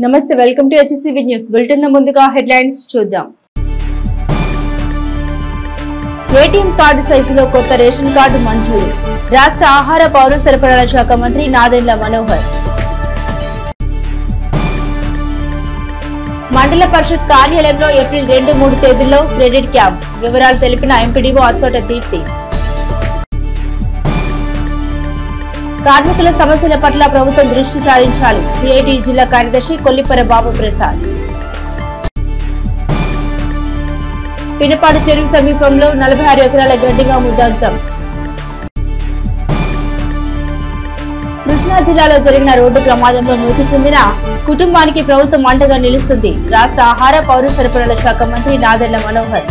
నమస్తే welcome to HCV news bulletin ముందుగా headlines చూద్దాం. ఏటీఎం కార్డు సైజులో కొత్త రేషన్ కార్డు మంజూరు. రాష్ట్ర ఆహార పౌర సరఫరాల శాఖ మంత్రి నాదెండ్ల మనోహర్. మండల పరిషత్ కార్యాలయంలో ఏప్రిల్ 2-3 తేదీల్లో క్రెడిట్ క్యాంప్. వివరాలు తెలిపిన ఎంపీడీఓ అత్తోట దీప్తి. కార్మికుల సమస్యల పట్ల ప్రభుత్వం దృష్టి సారించాలి. సిఐటి జిల్లా కార్యదర్శి కొల్లిపర బాబు ప్రసాద్. పినపాడు చెరువు సమీపంలో 46 ఎకరాల గడ్డిగా ముద్దగ్ధం. కృష్ణా జిల్లాలో జరిగిన రోడ్డు ప్రమాదంలో మృతి చెందిన కుటుంబానికి ప్రభుత్వం అండగా నిలుస్తుంది. రాష్ట్ర ఆహార పౌర సరఫరాల శాఖ మంత్రి నాదెండ్ల మనోహర్.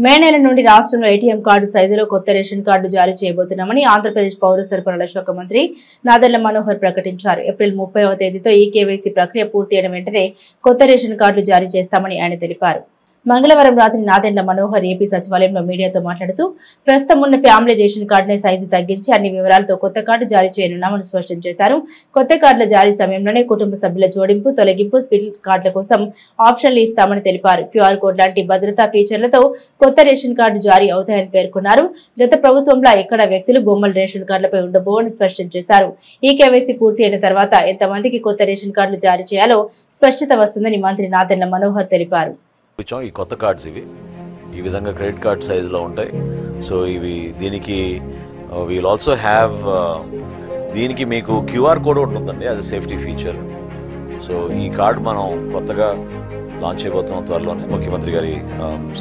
మే నెల నుండి రాష్ట్రంలో ఏటీఎం కార్డు సైజులో కొత్త రేషన్ కార్డు జారీ చేయబోతున్నామని ఆంధ్రప్రదేశ్ పౌర సరఫరాల శాఖ మంత్రి నాదెండ్ల మనోహర్ ప్రకటించారు. ఏప్రిల్ 30వ తేదీతో ఈ కేవైసీ ప్రక్రియ పూర్తయిన వెంటనే కొత్త రేషన్ కార్డులు జారీ చేస్తామని ఆయన తెలిపారు. మంగళవారం రాత్రి నాదెండ్ల మనోహర్ ఏపీ సచివాలయంలో మీడియాతో మాట్లాడుతూ ప్రస్తుతం ఉన్న ఫ్యామిలీ రేషన్ కార్డునే సైజు తగ్గించి అన్ని వివరాలతో కొత్త కార్డు జారీ చేయనున్నామని స్పష్టం చేశారు. కొత్త కార్డుల జారీ సమయంలోనే కుటుంబ సభ్యుల జోడింపు, తొలగింపు, స్పిల్ కార్డుల కోసం ఆప్షన్లు ఇస్తామని తెలిపారు. క్యూఆర్ కోడ్ లాంటి భద్రతా ఫీచర్లతో కొత్త రేషన్ కార్డు జారీ అవుతాయని పేర్కొన్నారు. గత ప్రభుత్వంలో ఎక్కడ వ్యక్తులు బొమ్మల రేషన్ కార్డులపై ఉండబోవని స్పష్టం చేశారు. ఈ కేవైసీ పూర్తి అయిన తర్వాత ఎంతమందికి కొత్త రేషన్ కార్డులు జారీ చేయాలో స్పష్టత వస్తుందని మంత్రి నాదెండ్ల మనోహర్ తెలిపారు. ఈ కొత్త కార్డ్స్ ఇవి ఈ విధంగా క్రెడిట్ కార్డ్ సైజులో ఉంటాయి. సో ఇవి దీనికి వీల్ ఆల్సో హ్యావ్ దీనికి మీకు క్యూఆర్ కోడ్ ఉంటుందండి, అది సేఫ్టీ ఫీచర్. సో ఈ కార్డ్ మనం కొత్తగా లాంచ్ చేయబోతున్నాం త్వరలోనే. ముఖ్యమంత్రి గారి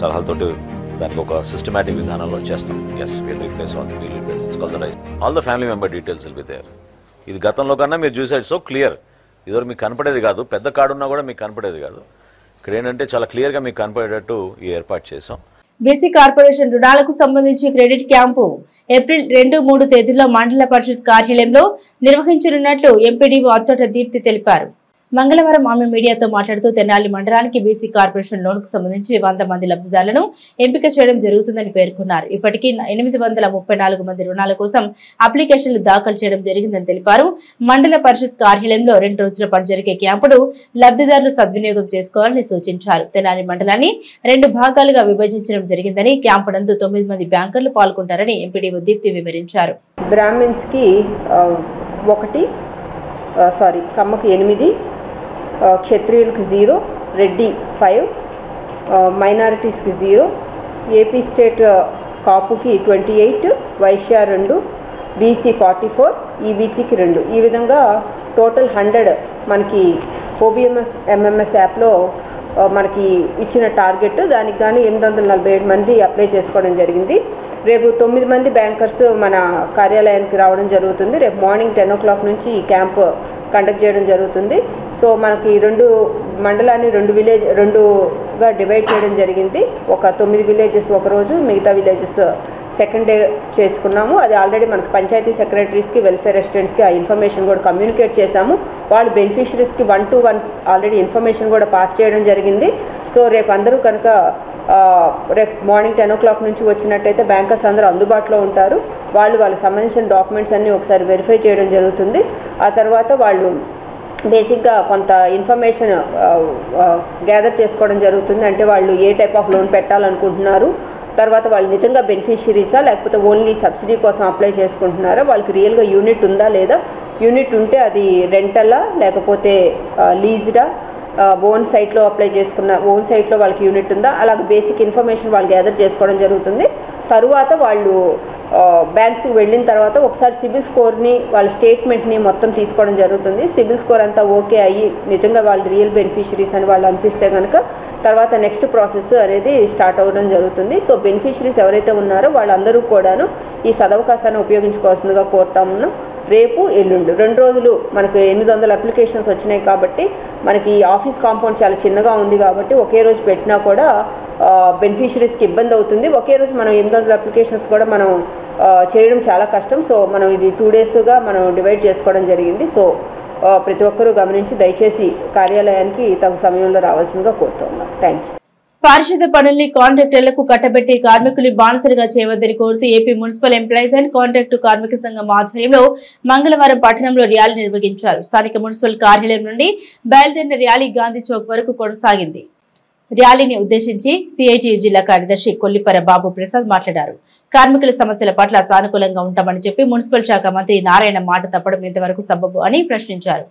సలహాలతోటి దానికి ఒక సిస్టమేటిక్ విధానంలో చేస్తాం. Yes will replace all the family member details will be there. ఇది గతంలో కన్నా మీరు చూసారు సో క్లియర్. ఇదివరకు మీకు కనపడేది కాదు, పెద్ద కార్డు ఉన్నా కూడా మీకు కనపడేది కాదు. ఇక్కడ ఏంటంటే చాలా క్లియర్ గా మీకు కనపడేటట్టు ఈ ఏర్పాటు చేసాం. బీసీ కార్పొరేషన్ రుణాలకు సంబంధించి క్రెడిట్ క్యాంపు ఏప్రిల్ 2-3 తేదీల్లో మండల పరిషత్ కార్యాలయంలో నిర్వహించనున్నట్లు ఎంపీడీఓ అత్తోట దీప్తి తెలిపారు. మంగళవారం ఆమె మీడియాతో మాట్లాడుతూ తెనాలి మండలానికి బీసీ కార్పొరేషన్ లోన్ కు సంబంధించి 100 మంది లబ్ధిదారులను ఎంపిక చేయడం జరుగుతుందని పేర్కొన్నారు. ఇప్పటికీ 834 మంది రుణాల కోసం అప్లికేషన్లు దాఖలు చేయడం జరిగిందని తెలిపారు. మండల పరిషత్ కార్యాలయంలో 2 రోజుల పాటు జరిగే క్యాంపును లబ్ధిదారులు సద్వినియోగం చేసుకోవాలని సూచించారు. తెనాలి మండలాన్ని 2 భాగాలుగా విభజించడం జరిగిందని, క్యాంపు నందు 9 మంది బ్యాంకర్లు పాల్గొంటారని ఎంపీడీఓ దీప్తి వివరించారు. బ్రాహ్మిన్స్ కి కమ్మకి 8, క్షత్రియులకి 0, రెడ్డి 5, మైనారిటీస్కి 0, ఏపీ స్టేట్ కాపుకి 28, వైశ్య 2, బీసీ 44, ఈబీసీకి 2. ఈ విధంగా టోటల్ 100 మనకి ఓబీఎంఎస్ ఎంఎంఎస్ యాప్లో మనకి ఇచ్చిన టార్గెట్. దానికి కానీ 847 మంది అప్లై చేసుకోవడం జరిగింది. రేపు 9 మంది బ్యాంకర్స్ మన కార్యాలయానికి రావడం జరుగుతుంది. రేపు మార్నింగ్ 10 o'clock నుంచి ఈ క్యాంప్ కండక్ట్ చేయడం జరుగుతుంది. సో మనకి 2 మండలాన్ని 2గా డివైడ్ చేయడం జరిగింది. ఒక 9 విలేజెస్ ఒకరోజు, మిగతా విలేజెస్ సెకండ్ డే చేసుకున్నాము. అది ఆల్రెడీ మనకి పంచాయతీ సెక్రటరీస్కి, వెల్ఫేర్ రెసిడెంట్స్కి ఆ ఇన్ఫర్మేషన్ కూడా కమ్యూనికేట్ చేశాము. వాళ్ళు బెనిఫిషరీస్కి 1-to-1 ఆల్రెడీ ఇన్ఫర్మేషన్ కూడా పాస్ చేయడం జరిగింది. సో రేపు అందరూ కనుక రేపు మార్నింగ్ 10 o'clock నుంచి వచ్చినట్టయితే బ్యాంకర్స్ అందరూ అందుబాటులో ఉంటారు. వాళ్ళకి సంబంధించిన డాక్యుమెంట్స్ అన్నీ ఒకసారి వెరిఫై చేయడం జరుగుతుంది. ఆ తర్వాత వాళ్ళు బేసిక్గా కొంత ఇన్ఫర్మేషన్ గ్యాదర్ చేసుకోవడం జరుగుతుంది. అంటే వాళ్ళు ఏ టైప్ ఆఫ్ లోన్ పెట్టాలనుకుంటున్నారు, తర్వాత వాళ్ళు నిజంగా బెనిఫిషరీసా లేకపోతే ఓన్లీ సబ్సిడీ కోసం అప్లై చేసుకుంటున్నారా, వాళ్ళకి రియల్గా యూనిట్ ఉందా లేదా, యూనిట్ ఉంటే అది రెంటలా లేకపోతే లీజ్డా, ఓన్ సైట్లో అప్లై చేసుకున్న ఓన్ సైట్లో వాళ్ళకి యూనిట్ ఉందా, అలాగే బేసిక్ ఇన్ఫర్మేషన్ వాళ్ళు గ్యాదర్ చేసుకోవడం జరుగుతుంది. తరువాత వాళ్ళు బ్యాంక్స్కి వెళ్ళిన తర్వాత ఒకసారి సిబిల్ స్కోర్ని, వాళ్ళ స్టేట్మెంట్ని మొత్తం తీసుకోవడం జరుగుతుంది. సిబిల్ స్కోర్ అంతా ఓకే అయ్యి నిజంగా వాళ్ళు రియల్ బెనిఫిషరీస్ అని వాళ్ళు అనిపిస్తే కనుక తర్వాత నెక్స్ట్ ప్రాసెస్ అనేది స్టార్ట్ అవ్వడం జరుగుతుంది. సో బెనిఫిషరీస్ ఎవరైతే ఉన్నారో వాళ్ళందరూ కూడాను ఈ సదవకాశాన్ని ఉపయోగించుకోవాల్సిందిగా కోరుతాము. రేపు ఎల్లుండి 2 రోజులు మనకు 800 అప్లికేషన్స్ వచ్చినాయి కాబట్టి మనకి ఆఫీస్ కాంపౌండ్ చాలా చిన్నగా ఉంది కాబట్టి ఒకే రోజు పెట్టినా కూడా బెనిఫిషరీస్కి ఇబ్బంది అవుతుంది. ఒకే రోజు మనం 800 అప్లికేషన్స్ కూడా మనం చేయడం చాలా కష్టం. సో మనం ఇది 2 daysగా మనం డివైడ్ చేసుకోవడం జరిగింది. సో ప్రతి ఒక్కరూ గమనించి దయచేసి కార్యాలయానికి తగు సమయంలో రావాల్సిందిగా కోరుతున్నాం. Thank you. పారిశుద్ధ్య పనుల్ని కాంట్రాక్టర్లకు కట్టబెట్టి కార్మికులు బానిసలుగా చేయవద్దని కోరుతూ AP municipal employees and contract కార్మిక సంఘం ఆధ్వర్యంలో మంగళవారం పట్టణంలో ర్యాలీ నిర్వహించారు. స్థానిక మున్సిపల్ కార్యాలయం నుండి బయలుదేరిన ర్యాలీ గాంధీ చౌక్ వరకు కొనసాగింది. ర్యాలీని ఉద్దేశించి సిఐటియు జిల్లా కార్యదర్శి కొల్లిపర బాబు ప్రసాద్ మాట్లాడారు. కార్మికుల సమస్యల పట్ల సానుకూలంగా ఉంటామని చెప్పి మున్సిపల్ శాఖ మంత్రి నారాయణ మాట తప్పడం ఎంతవరకు సబబు అని ప్రశ్నించారు.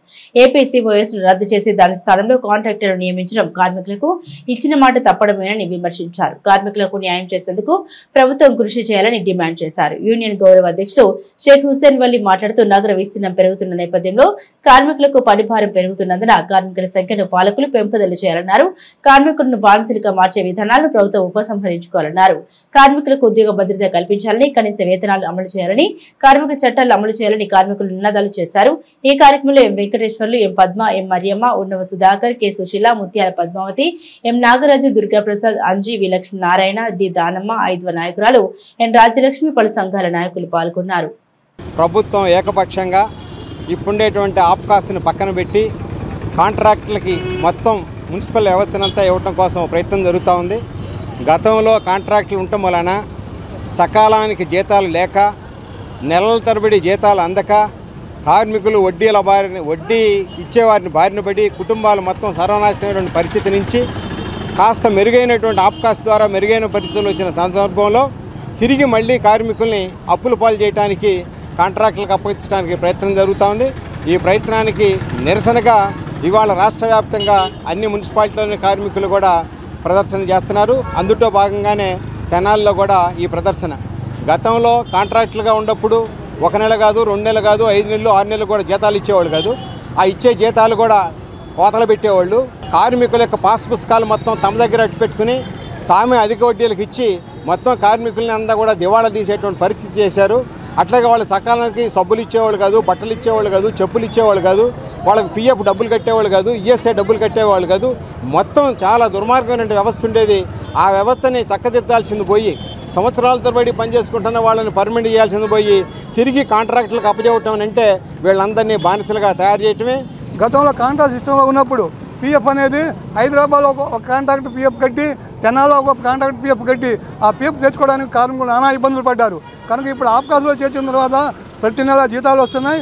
ఏపీ సిఓఎస్ ను రద్దు చేసి దాని స్థానంలో కాంట్రాక్టర్ను నియమించడం కార్మికులకు ఇచ్చిన మాట తప్పడమేనని విమర్శించారు. కార్మికులకు న్యాయం చేసేందుకు ప్రభుత్వం కృషి చేయాలని డిమాండ్ చేశారు. యూనియన్ గౌరవ అధ్యక్షుడు షేక్ హుసేన్ వల్లి మాట్లాడుతూ నగర విస్తీర్ణం పెరుగుతున్న నేపథ్యంలో కార్మికులకు పనిభారం పెరుగుతున్నందున కార్మికుల సంఖ్యను పాలకులు పెంపుదల చేయాలన్నారు. కార్మికులను బానిసలుగా మార్చే విధానాలను ప్రభుత్వం ఉపసంహరించుకోవాలన్నారు. కార్మికులకు ఉద్యోగ భద్రత కల్పించాలని, కనీస వేతనాలు అమలు చేయాలని, కార్మిక చట్టాలు అమలు చేయాలని కార్మికులు నినాదాలు చేశారు. ఈ కార్యక్రమంలో ఎం వెంకటేశ్వర్లు, ఎం పద్మ, ఎం మరియమ్మ, ఉన్నవ సుధాకర్, కె సుశీల, ముత్యాల పద్మావతి, ఎం నాగరాజు, దుర్గాప్రసాద్, అంజీ, విలక్ష్మి నారాయణ, డి దానమ్మ, ఐద్వ నాయకురాలు ఎన్ రాజ్యలక్ష్మి, పలు సంఘాల నాయకులు పాల్గొన్నారు. ప్రభుత్వం ఏకపక్షంగా ఇప్పుండేటువంటి ఆప్కాస్ట్ని పక్కన పెట్టి కాంట్రాక్టులకి మొత్తం మున్సిపల్ వ్యవస్థనంతా ఇవ్వటం కోసం ప్రయత్నం జరుగుతూ ఉంది. గతంలో కాంట్రాక్టులు ఉండటం వలన సకాలానికి జీతాలు లేక, నెలల తరబడి జీతాలు అందక, కార్మికులు వడ్డీ ఇచ్చేవారిని బారిన పడి కుటుంబాలు మొత్తం సర్వనాశనమైనటువంటి పరిస్థితి నుంచి కాస్త మెరుగైనటువంటి ఆప్కాస్ట్ ద్వారా మెరుగైన పరిస్థితులు వచ్చిన సందర్భంలో తిరిగి మళ్ళీ కార్మికుల్ని అప్పుల పాలు చేయడానికి, కాంట్రాక్టులకు అప్పగించడానికి ప్రయత్నం జరుగుతూ ఉంది. ఈ ప్రయత్నానికి నిరసనగా ఇవాళ రాష్ట్ర వ్యాప్తంగా అన్ని మున్సిపాలిటీలోని కార్మికులు కూడా ప్రదర్శన చేస్తున్నారు. అందులో భాగంగానే తెనాలిలో కూడా ఈ ప్రదర్శన. గతంలో కాంట్రాక్టులుగా ఉన్నప్పుడు 1 నెల కాదు, 2 నెలలు కాదు, 5 నెలలు, 6 నెలలు కూడా జీతాలు ఇచ్చేవాళ్ళు కాదు. ఆ ఇచ్చే జీతాలు కూడా కోతలు పెట్టేవాళ్ళు. కార్మికుల యొక్క పాస్ పుస్తకాలు మొత్తం తమ దగ్గర అట్టు పెట్టుకుని తామే అధిక వడ్డీలకు ఇచ్చి మొత్తం కార్మికుల్ని అంతా కూడా దివాళా తీసేటువంటి పరిస్థితి చేశారు. అట్లాగే వాళ్ళు సకాలానికి సబ్బులు ఇచ్చేవాళ్ళు కాదు, బట్టలు ఇచ్చేవాళ్ళు కాదు, చెప్పులు ఇచ్చేవాళ్ళు కాదు, వాళ్ళకి పిఎఫ్ డబ్బులు కట్టేవాళ్ళు కాదు, ఈఎస్ఐ డబ్బులు కట్టేవాళ్ళు కాదు. మొత్తం చాలా దుర్మార్గమైన వ్యవస్థ ఉండేది. ఆ వ్యవస్థని చక్కదిద్దాల్సింది పోయి, సంవత్సరాల తరబడి పనిచేసుకుంటున్న వాళ్ళని పర్మనెంట్ చేయాల్సింది పోయి తిరిగి కాంట్రాక్టులకు అప్పచెప్పటం అంటే వీళ్ళందరినీ బానిసలుగా తయారు చేయటమే. గతంలో కాంట్రాక్ట్ సిస్టంలో ఉన్నప్పుడు పిఎఫ్ అనేది హైదరాబాద్లో ఒక కాంట్రాక్ట్ పిఎఫ్ కట్టి, తెనాల్లో ఒక కాంట్రాక్ట్ పిఎఫ్ కట్టి ఆ పిఎఫ్ తెచ్చుకోవడానికి కార్మికులు నానా ఇబ్బందులు పడ్డారు. కనుక ఇప్పుడు ఆప్కాస్లో చేర్చిన తర్వాత ప్రతి నెల జీతాలు వస్తున్నాయి.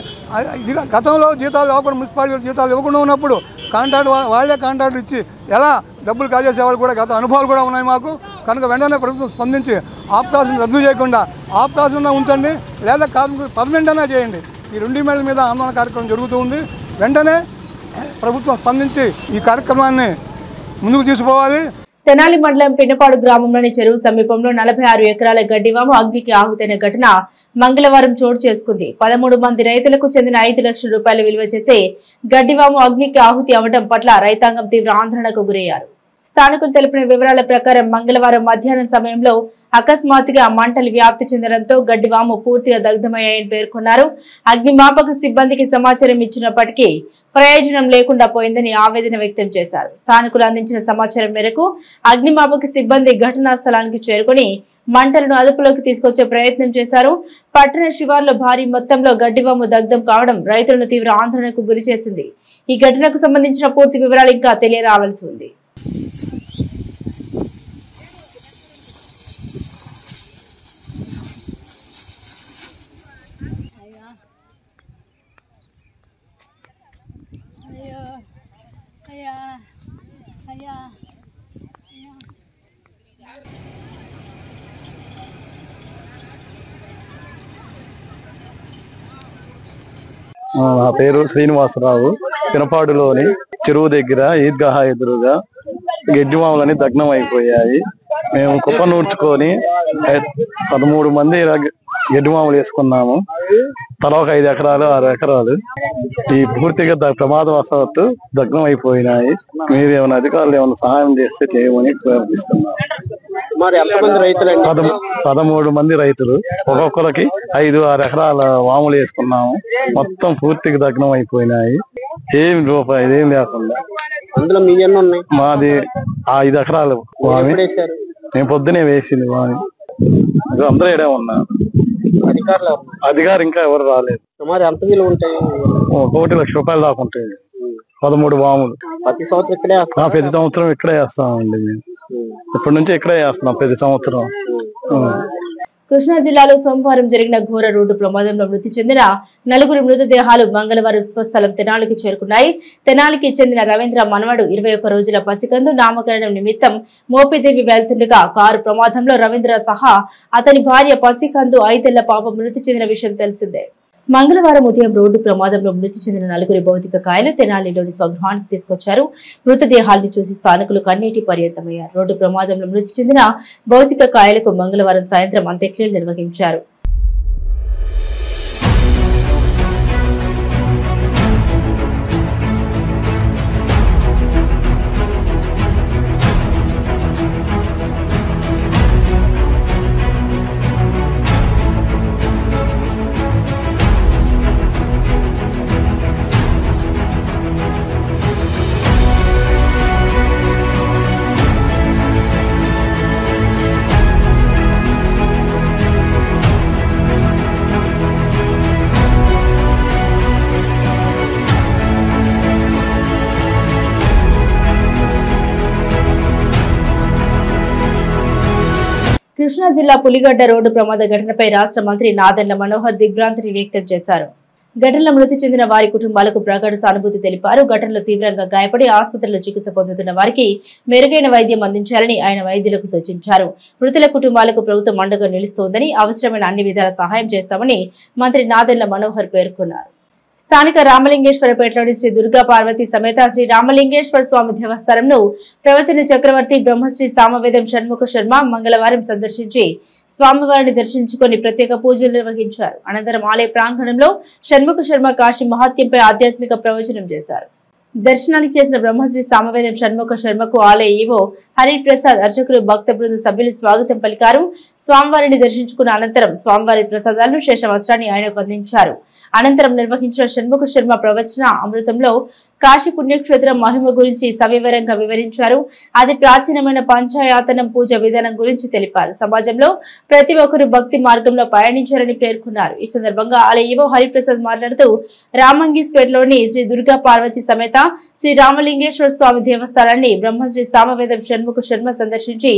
గతంలో జీతాలు ఇవ్వకుండా, మున్సిపాలిటీ జీతాలు ఇవ్వకుండా ఉన్నప్పుడు కాంట్రాక్ట్ వాళ్ళే కాంట్రాక్ట్ ఇచ్చి ఎలా డబ్బులు కాజేసేవాళ్ళు కూడా గత అనుభవాలు కూడా ఉన్నాయి మాకు. కనుక వెంటనే ప్రభుత్వం స్పందించి ఆప్కాస్ని రద్దు చేయకుండా ఆప్కాస్ను ఉంచండి, లేదా కార్మికులు పర్మనెంట్ అయినా చేయండి. ఈ 2 డిమాండ్ల మీద ఆందోళన కార్యక్రమం జరుగుతూ ఉంది. వెంటనే ప్రభుత్వం స్పందించి ఈ కార్యక్రమాన్ని ముందుకు తీసుకుపోవాలి. తెనాలి మండలం పిన్నపాడు గ్రామంలోని చెరువు సమీపంలో 46 ఎకరాల గడ్డివాము అగ్నికి ఆహుతైన ఘటన మంగళవారం చోటు చేసుకుంది. 13 మంది రైతులకు చెందిన 5 లక్షల రూపాయలు విలువ చేసే గడ్డివాము అగ్నికి ఆహుతి అవడం పట్ల రైతాంగం తీవ్ర ఆందోళనకు గురయ్యారు. స్థానికులు తెలిపిన వివరాల ప్రకారం మంగళవారం మధ్యాహ్నం సమయంలో అకస్మాత్తుగా మంటలు వ్యాప్తి చెందడంతో గడ్డివాము పూర్తిగా దగ్ధమయ్యాయని పేర్కొన్నారు. అగ్నిమాపక సిబ్బందికి సమాచారం ఇచ్చినప్పటికీ ప్రయోజనం లేకుండా పోయిందని ఆవేదన వ్యక్తం చేశారు. స్థానికులు అందించిన సమాచారం మేరకు అగ్నిమాపక సిబ్బంది ఘటనా స్థలానికి చేరుకుని మంటలను అదుపులోకి తీసుకొచ్చే ప్రయత్నం చేశారు. పట్టణ శివార్లో భారీ మొత్తంలో గడ్డివాము దగ్ధం కావడం రైతులను తీవ్ర ఆందోళనకు గురి చేసింది. ఈ ఘటనకు సంబంధించిన పూర్తి వివరాలు ఇంకా తెలియరావాల్సి ఉంది. నా పేరు శ్రీనివాసరావు. పినపాడులోని చెరువు దగ్గర ఈద్గాహ ఎదురుగా గడ్డివాములని దగ్నం అయిపోయాయి. మేము కుప్ప నూర్చుకొని 13 మంది గడ్డివాములు వేసుకున్నాము. తల ఒక 5 ఎకరాలు 6 ఎకరాలు ఈ పూర్తిగా ప్రమాదవశాత్తు దగ్నం అయిపోయినాయి. మీరు ఏమైనా అధికారులు ఏమైనా సహాయం చేస్తే చేయమని ప్రార్థిస్తున్నాము. 13 మంది రైతులు, ఒక్కొక్కరికి 5-6 ఎకరాల వాములు వేసుకున్నాము. మొత్తం పూర్తిగా దగ్నం అయిపోయినాయి. ఏం రూపాయలు ఏం లేకుండా. అందులో మీ ఎన్ని ఉన్నాయి? మాది 5 ఎకరాలు వామి. నేను పొద్దునే వేసింది వామి. అందరూ ఏడే ఉన్నారు. అధికారులు ఇంకా ఎవరు రాలేదు. సుమారు ఎంత విలువ ఉంటాయి? 1 లక్ష రూపాయలు దాకా ఉంటాయి. 13 వాములు. ప్రతి సంవత్సరం ఇక్కడే ప్రతి సంవత్సరం ఇక్కడే వేస్తామండి మేము. ఇప్పటి నుంచి ఇక్కడే చేస్తున్నాం ప్రతి సంవత్సరం. కృష్ణా జిల్లాలో సోమవారం జరిగిన ఘోర రోడ్డు ప్రమాదంలో మృతి చెందిన 4 మృతదేహాలు మంగళవారం స్వస్థలం తెనాలికి చేరుకున్నాయి. తెనాలికి చెందిన రవీంద్ర మనవడు 21 రోజుల పసికందు నామకరణం నిమిత్తం మోపిదేవి వెళ్తుండగా కారు ప్రమాదంలో రవీంద్ర సహా అతని భార్య పసికందు 5 ఏళ్ల పాప మృతి చెందిన విషయం తెలిసిందే. మంగళవారం ఉదయం రోడ్డు ప్రమాదంలో మృతి చెందిన 4 భౌతిక కాయలు తెనాలిలోని స్వగృహానికి తీసుకొచ్చారు. మృతదేహాలను చూసి స్థానికులు కన్నీటి పర్యంతమయ్యారు. రోడ్డు ప్రమాదంలో మృతి చెందిన భౌతిక కాయలకు మంగళవారం సాయంత్రం అంత్యక్రియలు నిర్వహించారు. కృష్ణా జిల్లా పులిగడ్డ రోడ్డు ప్రమాద ఘటనపై రాష్ట్ర మంత్రి నాదెండ్ల మనోహర్ దిగ్భ్రాంతిని వ్యక్తం చేశారు. ఘటనలో మృతి చెందిన వారి కుటుంబాలకు ప్రగాఢ సానుభూతి తెలిపారు. ఘటనలో తీవ్రంగా గాయపడి ఆసుపత్రిలో చికిత్స పొందుతున్న వారికి మెరుగైన వైద్యం అందించాలని ఆయన వైద్యులకు సూచించారు. మృతుల కుటుంబాలకు ప్రభుత్వం అండగా నిలుస్తోందని, అవసరమైన అన్ని విధాల సహాయం చేస్తామని మంత్రి నాదెండ్ల మనోహర్ పేర్కొన్నారు. స్థానిక రామలింగేశ్వరపేటలోని శ్రీ దుర్గా పార్వతి సమేత శ్రీ రామలింగేశ్వర స్వామి దేవస్థానంను ప్రవచన చక్రవర్తి బ్రహ్మశ్రీ సామవేదం షణ్ముఖ శర్మ మంగళవారం సందర్శించి స్వామివారిని దర్శించుకుని ప్రత్యేక పూజలు నిర్వహించారు. అనంతరం ఆలయ ప్రాంగణంలో షణ్ముఖ శర్మ కాశీ మహాత్యంపై ఆధ్యాత్మిక ప్రవచనం చేశారు. దర్శనానికి చేసిన బ్రహ్మశ్రీ సామవేదం షణ్ముఖ శర్మకు ఆలయ ఈవో హరిప్రసాద్, అర్చకులు, భక్త బృంద సభ్యులు స్వాగతం పలికారు. స్వామివారిని దర్శించుకున్న అనంతరం స్వామివారి ప్రసాదాలను శేష వస్త్రాన్ని ఆయనకు అందించారు. అనంతరం నిర్వహించిన షణ్ముఖ శర్మ ప్రవచన అమృతంలో కాశీ పుణ్యక్షేత్రం మహిమ గురించి సవివరంగా వివరించారు. అది ప్రాచీనమైన పంచాయతనం పూజ విధానం గురించి తెలిపారు. సమాజంలో ప్రతి ఒక్కరూ భక్తి మార్గంలో పయనించారని పేర్కొన్నారు. ఈ సందర్భంగా ఆలయ ఈవో హరిప్రసాద్ మాట్లాడుతూ రామంగీస్పేటలోని శ్రీ దుర్గా పార్వతి సమేత శ్రీ రామలింగేశ్వర స్వామి దేవస్థానాన్ని బ్రహ్మశ్రీ సామవేదం షణ్ముఖ శర్మ సందర్శించి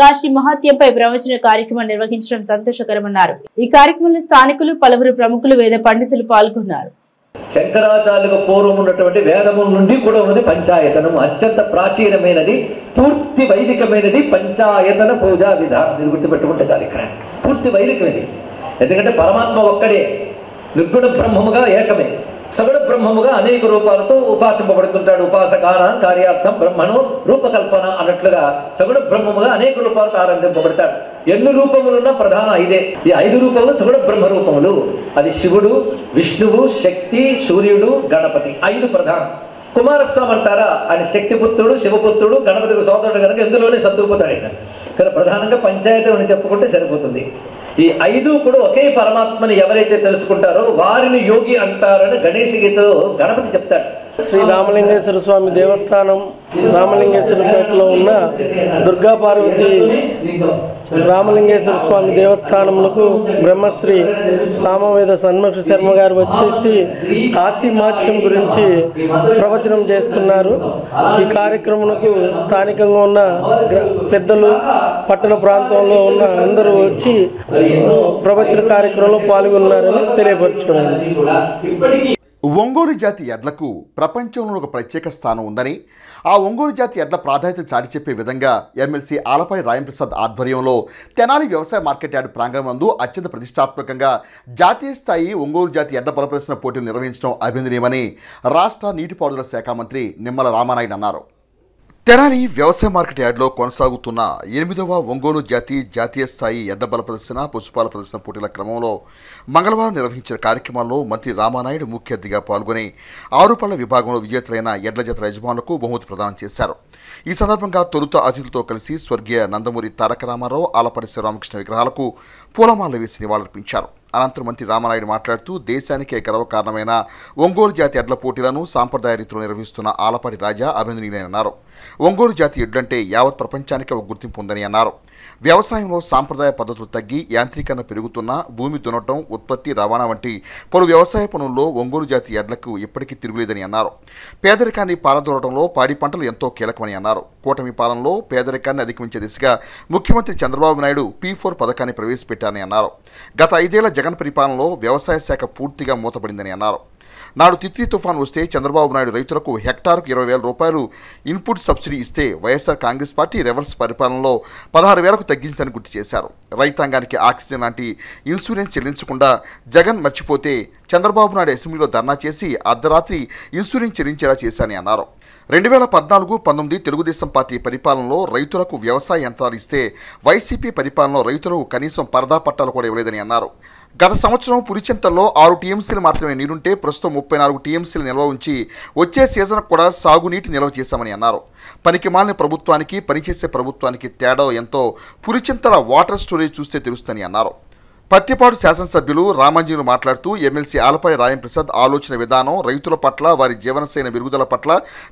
కాశీ మహాత్యంపై ప్రవచన కార్యక్రమం నిర్వహించడం సంతోషకరమన్నారు. ఈ కార్యక్రమంలో స్థానికులు, పలువురు ప్రముఖులు, వేద పండితులు పాల్గొన్నారు. శంకరాచార్యులకు పూర్వం ఉన్నటువంటి వేదముల నుండి కూడా ఉన్నది పంచాయతనం. అత్యంత ప్రాచీనమైనది, పూర్తి వైదికమైనది పంచాయతన పూజా విధానం. ఇది గుర్తుపెట్టుకుంటే చాలు. ఇక్కడ పూర్తి వైదికమైనది. ఎందుకంటే పరమాత్మ ఒక్కడే, నిర్గుణ బ్రహ్మముగా ఏకమే, సగుణ బ్రహ్మముగా అనేక రూపాలతో ఉపాసింపబడుతుంటాడు. ఉపాసకాన కార్యార్థం బ్రహ్మను రూపకల్పన అన్నట్లుగా సగుణ బ్రహ్మముగా అనేక రూపాలతో ఆరాధింపబడతాడు. ఎన్ని రూపములున్నా ప్రధాన 5. ఈ 5 రూపములు సగుణ బ్రహ్మ రూపములు. అది శివుడు, విష్ణువు, శక్తి, సూర్యుడు, గణపతి. 5 ప్రధానం. కుమారస్వామి అంటారా, ఆయన శక్తిపుత్రుడు, శివపుత్రుడు, గణపతికి సోదరుడు కనుక ఎందులోనే సర్దుకుపోతాడు. ఆయన కానీ ప్రధానంగా పంచాయతీ అని చెప్పుకుంటే సరిపోతుంది. ఈ 5 కూడా ఒకే పరమాత్మని ఎవరైతే తెలుసుకుంటారో వారిని యోగి అంటారని గణేశ గీతలో గణపతి చెప్తాడు. శ్రీ రామలింగేశ్వర స్వామి దేవస్థానం రామలింగేశ్వరపేటలో ఉన్న దుర్గా పార్వతి రామలింగేశ్వర స్వామి దేవస్థానమునకు బ్రహ్మశ్రీ సామవేద షణ్ముఖ శర్మ గారు వచ్చేసి కాశీ మహాత్మ్యం గురించి ప్రవచనం చేస్తున్నారు. ఈ కార్యక్రమంకు స్థానికంగా ఉన్న పెద్దలు, పట్టణ ప్రాంతంలో ఉన్న అందరూ వచ్చి ప్రవచన కార్యక్రమంలో పాల్గొన్నారని తెలియపరచడం. ఒంగోలు జాతి ఎడ్లకు ప్రపంచంలో ఒక ప్రత్యేక స్థానం ఉందని, ఆ ఒంగోలు జాతి ఎడ్ల ప్రాధాన్యత చాటి చెప్పే విధంగా ఎమ్మెల్సీ ఆలపాటి రాయంప్రసాద్ ఆధ్వర్యంలో తెనాలి వ్యవసాయ మార్కెట్ యార్డ్ ప్రాంగణం నందు అత్యంత ప్రతిష్టాత్మకంగా జాతీయ స్థాయి ఒంగోలు జాతి ఎడ్ల బల ప్రదర్శన పోటీలు నిర్వహించడం అభినందనీయమని రాష్ట్ర నీటిపారుదల శాఖ మంత్రి నిమ్మల రామానాయుడు అన్నారు. తెనాలి వ్యవసాయ మార్కెట్ యార్డ్లో కొనసాగుతున్న 8వ ఒంగోలు జాతీయ స్థాయి ఎడ్ల బల ప్రదర్శన, పశుపాల ప్రదర్శన పోటీల క్రమంలో మంగళవారం నిర్వహించిన కార్యక్రమాల్లో మంత్రి రామానాయుడు ముఖ్య అతిథిగా పాల్గొని 6 పళ్ల విభాగంలో విజేతలైన ఎడ్ల జతల యజమానులకు బహుమతి ప్రదానం చేశారు. ఈ సందర్భంగా తొలుత అతిథులతో కలిసి స్వర్గీయ నందమూరి తారక రామారావు, ఆలపాటి శ్రీరామకృష్ణ విగ్రహాలకు పూలమాలలు వేసి నివాళులర్పించారు. అనంతరం మంత్రి రామానాయుడు మాట్లాడుతూ దేశానికే గర్వకారణమైన ఒంగోలు జాతి ఎడ్ల పోటీలను సాంప్రదాయ రీతిలో నిర్వహిస్తున్న ఆలపాటి రాజా అభినందనీయులన్నారు. ఒంగోలు జాతి ఎడ్లంటే యావత్ ప్రపంచానికి ఒక గుర్తింపు ఉందని అన్నారు. వ్యవసాయంలో సాంప్రదాయ పద్ధతులు తగ్గి యాంత్రీకరణ పెరుగుతున్నా భూమి దున్నటం, ఉత్పత్తి, రవాణా వంటి పలు వ్యవసాయ పనుల్లో ఒంగోలు జాతి ఎడ్లకు ఇప్పటికీ తిరుగులేదని అన్నారు. పేదరికాన్ని పారదోలడంలో పాడి పంటలు ఎంతో కీలకమని అన్నారు. కూటమి పాలనలో పేదరికాన్ని అధిగమించే దిశగా ముఖ్యమంత్రి చంద్రబాబు నాయుడు P4 పథకాన్ని ప్రవేశపెట్టారని అన్నారు. గత 5 ఏళ్ల జగన్ పరిపాలనలో వ్యవసాయ శాఖ పూర్తిగా మూతపడిందని అన్నారు. నాడు తిత్లీ తుఫాన్ వస్తే చంద్రబాబు నాయుడు రైతులకు హెక్టార్కు 20,000 రూపాయలు ఇన్పుట్ సబ్సిడీ ఇస్తే వైఎస్ఆర్ కాంగ్రెస్ పార్టీ రివర్స్ పరిపాలనలో 16,000కు తగ్గించిందని గుర్తు చేశారు. రైతాంగానికి ఆక్సిజన్ లాంటి ఇన్సూరెన్స్ చెల్లించకుండా జగన్ మర్చిపోతే చంద్రబాబు నాయుడు అసెంబ్లీలో ధర్నా చేసి అర్ధరాత్రి ఇన్సూరెన్స్ చెల్లించేలా చేశారని అన్నారు. 2014-19 తెలుగుదేశం పార్టీ పరిపాలనలో రైతులకు వ్యవసాయ యంత్రాలు ఇస్తే వైసీపీ పరిపాలనలో రైతులకు కనీసం పరదా పట్టాలు కూడా ఇవ్వలేదని అన్నారు. గత సంవత్సరం పులిచెంతల్లో 6 టీఎంసీలు మాత్రమే నీరుంటే ప్రస్తుతం 34 టీఎంసీలు నిల్వ ఉంచి వచ్చే సీజన్కు కూడా సాగునీటి నిల్వ చేశామని అన్నారు. పనికిమాలిన ప్రభుత్వానికి పనిచేసే ప్రభుత్వానికి తేడా ఎంతో పులిచెంతల వాటర్ స్టోరేజ్ చూస్తే తెలుస్తుందని అన్నారు. పత్తిపాడు శాసనసభ్యులు రామాంజీలు మాట్లాడుతూ ఎమ్మెల్సీ ఆలపాటి రాయంప్రసాద్ ఆలోచన విధానం, రైతుల పట్ల వారి జీవనశైలి మెరుగుదల పట్ల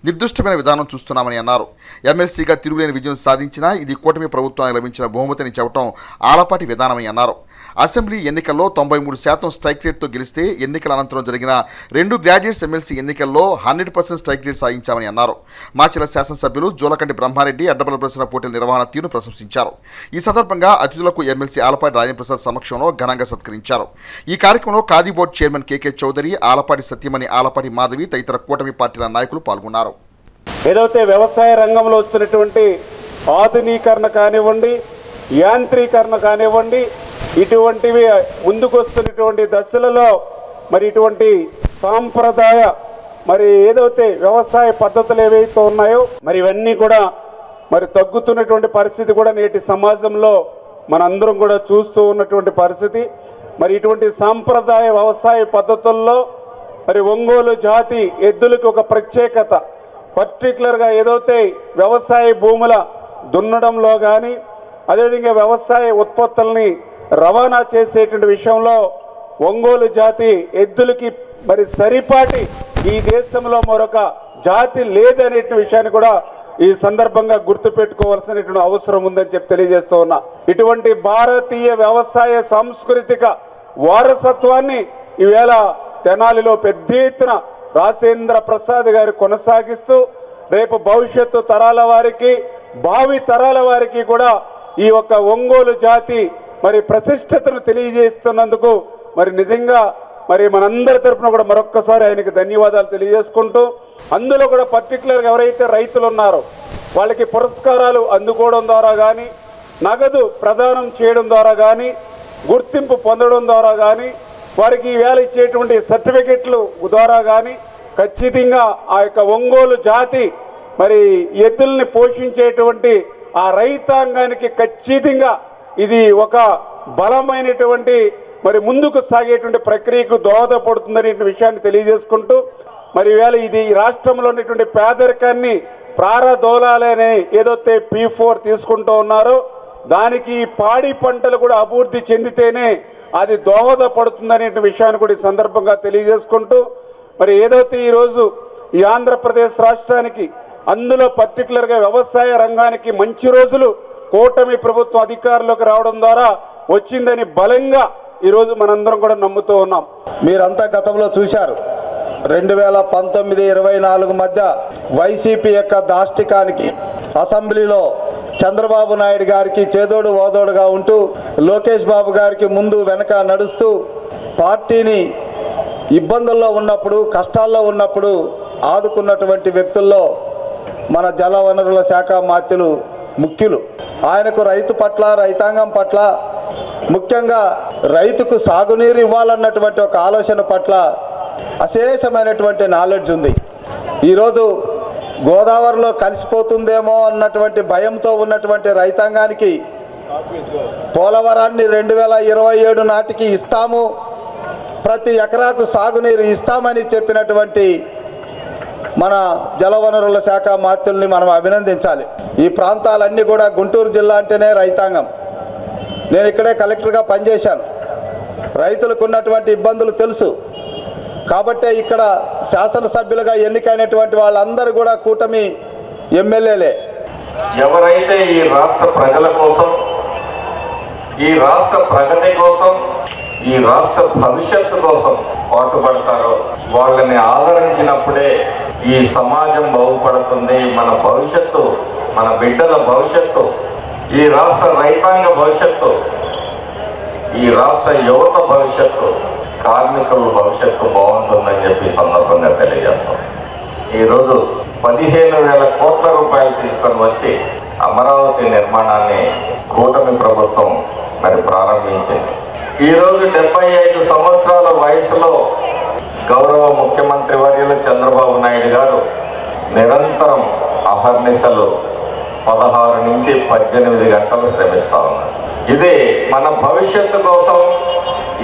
నిర్దిష్టమైన విధానం చూస్తున్నామని అన్నారు. ఎమ్మెల్సీగా తిరుగులేని విజయం సాధించినా ఇది కూటమి ప్రభుత్వానికి లభించిన బహుమతిని చెప్పడం ఆలపాటి విధానమని అన్నారు. అసెంబ్లీ ఎన్నికల్లో 93% స్ట్రైక్ రేట్తో గెలిస్తే ఎన్నికల అనంతరం జరిగిన 2 గ్రాడ్యుయేట్స్ ఎమ్మెల్సీ ఎన్నికల్లో 100% స్ట్రైక్ రేట్ సాధించామని అన్నారు. మాచిల శాసనసభ్యులు జోలకంటి బ్రహ్మారెడ్డి అడ్డబల ప్రశ్న పోటీల నిర్వహణ తీరును ప్రశంసించారు. ఈ సందర్భంగా అతిథులకు ఎమ్మెల్సీ ఆలపాటి రాజప్రసాద్ సమక్షంలో ఘనంగా సత్కరించారు. ఈ కార్యక్రమంలో ఖాదీ బోర్డు చైర్మన్ కేకే చౌదరి, ఆలపాటి సత్యమణి, ఆలపాటి మాధవి తదితర కూటమి పార్టీల నాయకులు పాల్గొన్నారు. ఏదైతే వ్యవసాయ రంగంలో వస్తున్నటువంటి ఆధునీకరణ కానివ్వండి, యాంత్రీకరణ కానివ్వండి, ఇటువంటివి ముందుకు వస్తున్నటువంటి దశలలో మరి ఇటువంటి సాంప్రదాయ మరి ఏదైతే వ్యవసాయ పద్ధతులు ఏవైతే ఉన్నాయో మరి ఇవన్నీ కూడా మరి తగ్గుతున్నటువంటి పరిస్థితి కూడా నేటి సమాజంలో మనందరం కూడా చూస్తూ ఉన్నటువంటి పరిస్థితి. మరి ఇటువంటి సాంప్రదాయ వ్యవసాయ పద్ధతుల్లో మరి ఒంగోలు జాతి ఎద్దులకు ఒక ప్రత్యేకత, పర్టికులర్గా ఏదైతే వ్యవసాయ భూముల దున్నడంలో కానీ అదేవిధంగా వ్యవసాయ ఉత్పత్తుల్ని రవాణా చేసేటువంటి విషయంలో ఒంగోలు జాతి ఎద్దులకి మరి సరిపాటి ఈ దేశంలో మరొక జాతి లేదనే విషయాన్ని కూడా ఈ సందర్భంగా గుర్తుపెట్టుకోవాల్సినటువంటి అవసరం ఉందని చెప్పి తెలియజేస్తూ ఉన్నా. ఇటువంటి భారతీయ వ్యవసాయ సాంస్కృతిక వారసత్వాన్ని ఈవేళ తెనాలిలో పెద్ద ఎత్తున రాజేంద్ర ప్రసాద్ గారు కొనసాగిస్తూ రేపు భవిష్యత్తు తరాల వారికి, భావి తరాల వారికి కూడా ఈ యొక్క ఒంగోలు జాతి మరి ప్రతిష్టతను తెలియజేస్తున్నందుకు మరి నిజంగా మరి మనందరి తరఫున కూడా మరొక్కసారి ఆయనకి ధన్యవాదాలు తెలియజేసుకుంటూ, అందులో కూడా పర్టికులర్గా ఎవరైతే రైతులు ఉన్నారో వాళ్ళకి పురస్కారాలు అందుకోవడం ద్వారా కానీ, నగదు ప్రదానం చేయడం ద్వారా కానీ, గుర్తింపు పొందడం ద్వారా కానీ, వారికి ఈవేళ ఇచ్చేటువంటి సర్టిఫికెట్లు ద్వారా కానీ ఖచ్చితంగా ఆ యొక్క ఒంగోలు జాతి మరి ఎద్దుల్ని పోషించేటువంటి ఆ రైతాంగానికి ఖచ్చితంగా ఇది ఒక బలమైనటువంటి మరి ముందుకు సాగేటువంటి ప్రక్రియకు దోహదపడుతుందనే విషయాన్ని తెలియజేసుకుంటూ మరి ఈవేళ ఇది రాష్ట్రంలో ఉన్నటువంటి పేదరికాన్ని ప్రారదోలాలనే ఏదైతే P4 తీసుకుంటూ ఉన్నారో దానికి పాడి పంటలు కూడా అభివృద్ధి చెందితేనే అది దోహదపడుతుందనే విషయాన్ని కూడా ఈ సందర్భంగా తెలియజేసుకుంటూ మరి ఏదైతే ఈరోజు ఈ ఆంధ్రప్రదేశ్ రాష్ట్రానికి అందులో పర్టికులర్గా వ్యవసాయ రంగానికి మంచి రోజులు కూటమి ప్రభుత్వం అధికారంలోకి రావడం ద్వారా వచ్చిందని బలంగా ఈరోజు మనందరం కూడా నమ్ముతూ ఉన్నాం. మీరంతా గతంలో చూశారు 2019-24 మధ్య వైసీపీ యొక్క దాష్టికానికి అసెంబ్లీలో చంద్రబాబు నాయుడు గారికి చేదోడు ఓదోడుగా ఉంటూ లోకేష్ బాబు గారికి ముందు వెనక నడుస్తూ పార్టీని ఇబ్బందుల్లో ఉన్నప్పుడు, కష్టాల్లో ఉన్నప్పుడు ఆదుకున్నటువంటి వ్యక్తుల్లో మన జలవనరుల శాఖ మాత్యులు ముఖ్యులు. ఆయనకు రైతు పట్ల, రైతాంగం పట్ల, ముఖ్యంగా రైతుకు సాగునీరు ఇవ్వాలన్నటువంటి ఒక ఆలోచన పట్ల అశేషమైనటువంటి నాలెడ్జ్ ఉంది. ఈరోజు గోదావరిలో కలిసిపోతుందేమో అన్నటువంటి భయంతో ఉన్నటువంటి రైతాంగానికి పోలవరాన్ని 2027 నాటికి ఇస్తాము, ప్రతి ఎకరాకు సాగునీరు ఇస్తామని చెప్పినటువంటి మన జలవనరుల శాఖ మాత్యుల్ని మనం అభినందించాలి. ఈ ప్రాంతాలన్నీ కూడా గుంటూరు జిల్లా అంటేనే రైతాంగం. నేను ఇక్కడే కలెక్టర్గా పనిచేశాను. రైతులకు ఉన్నటువంటి ఇబ్బందులు తెలుసు. కాబట్టే ఇక్కడ శాసనసభ్యులుగా ఎన్నికైనటువంటి వాళ్ళందరూ కూడా కూటమి ఎమ్మెల్యేలే. ఎవరైతే ఈ రాష్ట్ర ప్రజల కోసం, ఈ రాష్ట్ర ప్రగతి కోసం, ఈ రాష్ట్ర భవిష్యత్తు కోసం పాటుపడతారో వాళ్ళని ఆదరించినప్పుడే ఈ సమాజం బాగుపడుతుంది. మన భవిష్యత్తు, మన బిడ్డల భవిష్యత్తు, ఈ రాష్ట్ర రైతాంగ భవిష్యత్తు, ఈ రాష్ట్ర యువత భవిష్యత్తు, కార్మికుల భవిష్యత్తు బాగుంటుందని చెప్పి సందర్భంగా తెలియజేస్తాం. ఈరోజు 15,000 కోట్ల రూపాయలు తీసుకొని వచ్చి అమరావతి నిర్మాణాన్ని కూటమి ప్రభుత్వం మరి ప్రారంభించింది. ఈరోజు 75 సంవత్సరాల వయసులో గౌరవ ముఖ్యమంత్రి వర్యులు చంద్రబాబు నాయుడు గారు నిరంతరం అహర్నిశలు 16 నుంచి 18 గంటలు శ్రమిస్తా ఉన్నారు. ఇది మన భవిష్యత్తు కోసం,